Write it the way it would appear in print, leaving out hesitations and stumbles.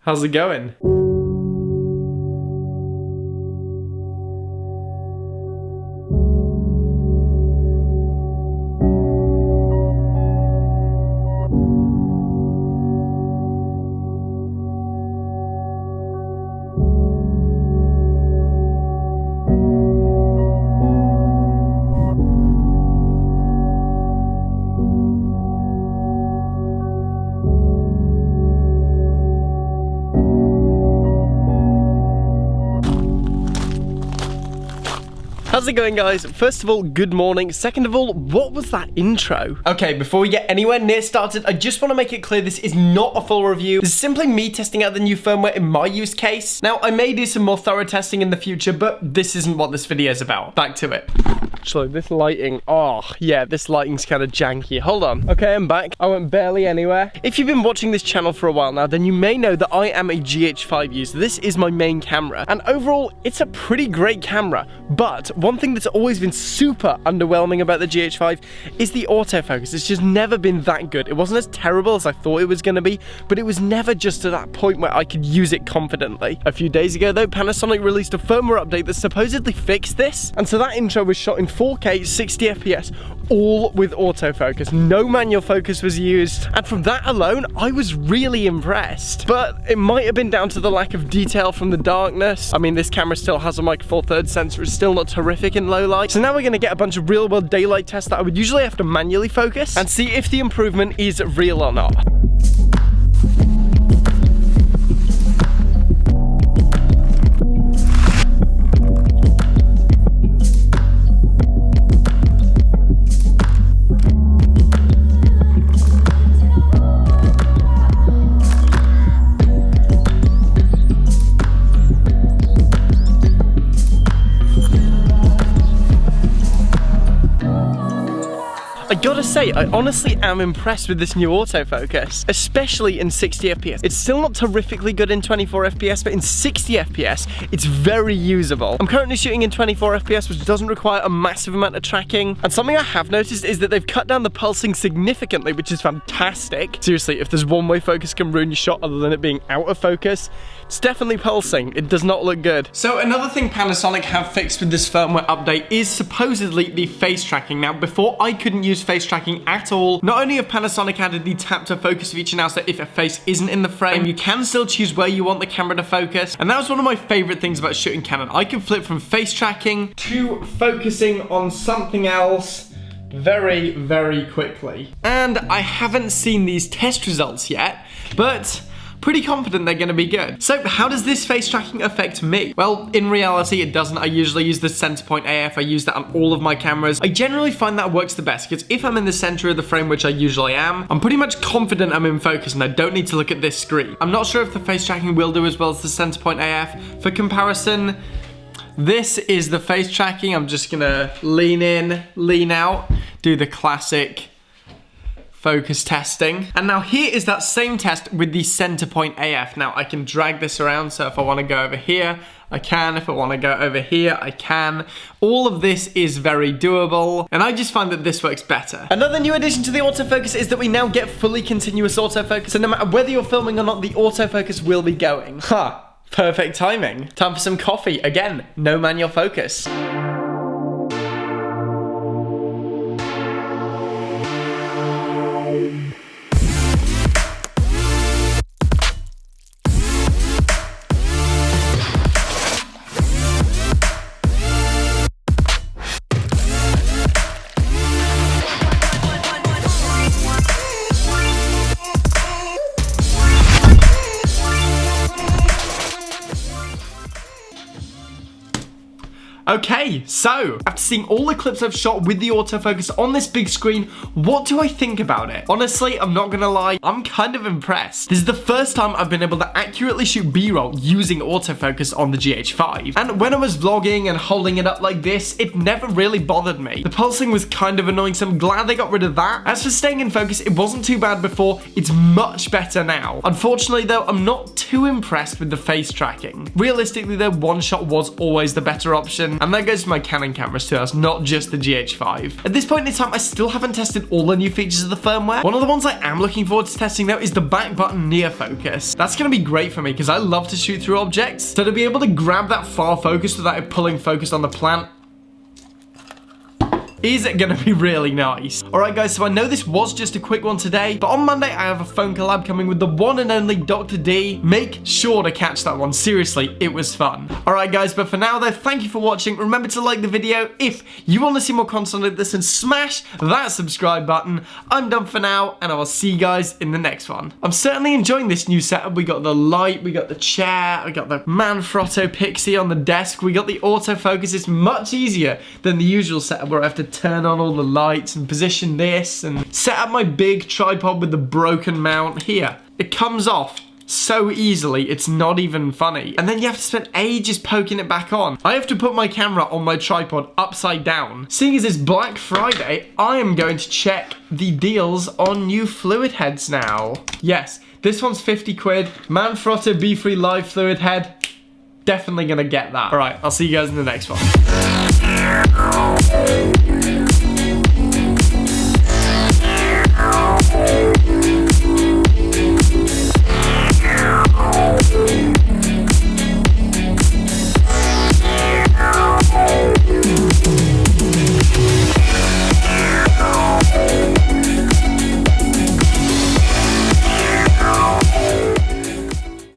How's it going? How's it going, guys? First of all, good morning. Second of all, what was that intro? Okay, before we get anywhere near started, I just want to make it clear this is not a full review. This is simply me testing out the new firmware in my use case. Now, I may do some more thorough testing in the future, but this isn't what this video is about. Back to it. Actually, this lighting, this lighting's kind of janky. Hold on. Okay, I'm back. I went barely anywhere. If you've been watching this channel for a while now, then you may know that I am a GH5 user. This is my main camera, and overall, it's a pretty great camera, but one thing that's always been super underwhelming about the GH5 is the autofocus. It's just never been that good. It wasn't as terrible as I thought it was going to be, but it was never just to that point where I could use it confidently. A few days ago though, Panasonic released a firmware update that supposedly fixed this, and so that intro was shot in 4K 60 FPS, all with autofocus. No manual focus was used, and from that alone, I was really impressed. But it might have been down to the lack of detail from the darkness. I mean, this camera still has a Micro Four Thirds sensor. It's still not terrific in low light. So now we're going to get a bunch of real world daylight tests that I would usually have to manually focus and see if the improvement is real or not. I gotta say, I honestly am impressed with this new autofocus, especially in 60 FPS. It's still not terrifically good in 24 FPS, but in 60 FPS, it's very usable. I'm currently shooting in 24 FPS, which doesn't require a massive amount of tracking. And something I have noticed is that they've cut down the pulsing significantly, which is fantastic. Seriously, if there's one way focus can ruin your shot other than it being out of focus, it's definitely pulsing. It does not look good. So another thing Panasonic have fixed with this firmware update is supposedly the face tracking. Now, before I couldn't use face tracking at all. Not only have Panasonic added the tap to focus feature now, so if a face isn't in the frame, you can still choose where you want the camera to focus. And that was one of my favorite things about shooting Canon. I can flip from face tracking to focusing on something else very, very quickly. And I haven't seen these test results yet, but pretty confident they're going to be good. So how does this face tracking affect me? Well, in reality, it doesn't. I usually use the center point AF. I use that on all of my cameras. I generally find that works the best because if I'm in the center of the frame, which I usually am, I'm pretty much confident I'm in focus and I don't need to look at this screen. I'm not sure if the face tracking will do as well as the center point AF. For comparison, this is the face tracking. I'm just gonna lean in, lean out, do the classic focus testing. And now here is that same test with the center point AF. Now I can drag this around, so if I want to go over here, I can. If I want to go over here, I can. All of this is very doable, and I just find that this works better. Another new addition to the autofocus is that we now get fully continuous autofocus, so no matter whether you're filming or not, the autofocus will be going. Perfect timing. Time for some coffee. Again, no manual focus. Okay, so after seeing all the clips I've shot with the autofocus on this big screen, what do I think about it? Honestly, I'm not gonna lie, I'm kind of impressed. This is the first time I've been able to accurately shoot B-roll using autofocus on the GH5. And when I was vlogging and holding it up like this, it never really bothered me. The pulsing was kind of annoying, so I'm glad they got rid of that. As for staying in focus, it wasn't too bad before, it's much better now. Unfortunately though, I'm not too impressed with the face tracking. Realistically though, one shot was always the better option. Canon, and that goes for my Canon cameras too. That's not just the GH5. At this point in time, I still haven't tested all the new features of the firmware. One of the ones I am looking forward to testing though is the back button near focus. That's gonna be great for me because I love to shoot through objects. So to be able to grab that far focus without it pulling focus on the plant is it gonna be really nice. Alright guys, so I know this was just a quick one today, but on Monday I have a phone collab coming with the one and only Dr. D. Make sure to catch that one. Seriously, it was fun. Alright guys, but for now though, thank you for watching. Remember to like the video if you want to see more content like this and smash that subscribe button. I'm done for now, and I will see you guys in the next one. I'm certainly enjoying this new setup. We got the light, we got the chair, we got the Manfrotto Pixie on the desk, we got the autofocus. It's much easier than the usual setup where I have to turn on all the lights and position this and set up my big tripod with the broken mount here. It comes off so easily, it's not even funny. And then you have to spend ages poking it back on. I have to put my camera on my tripod upside down. Seeing as it's Black Friday, I am going to check the deals on new fluid heads now. Yes, this one's 50 quid. Manfrotto B3 Live fluid head. Definitely gonna get that. Alright, I'll see you guys in the next one.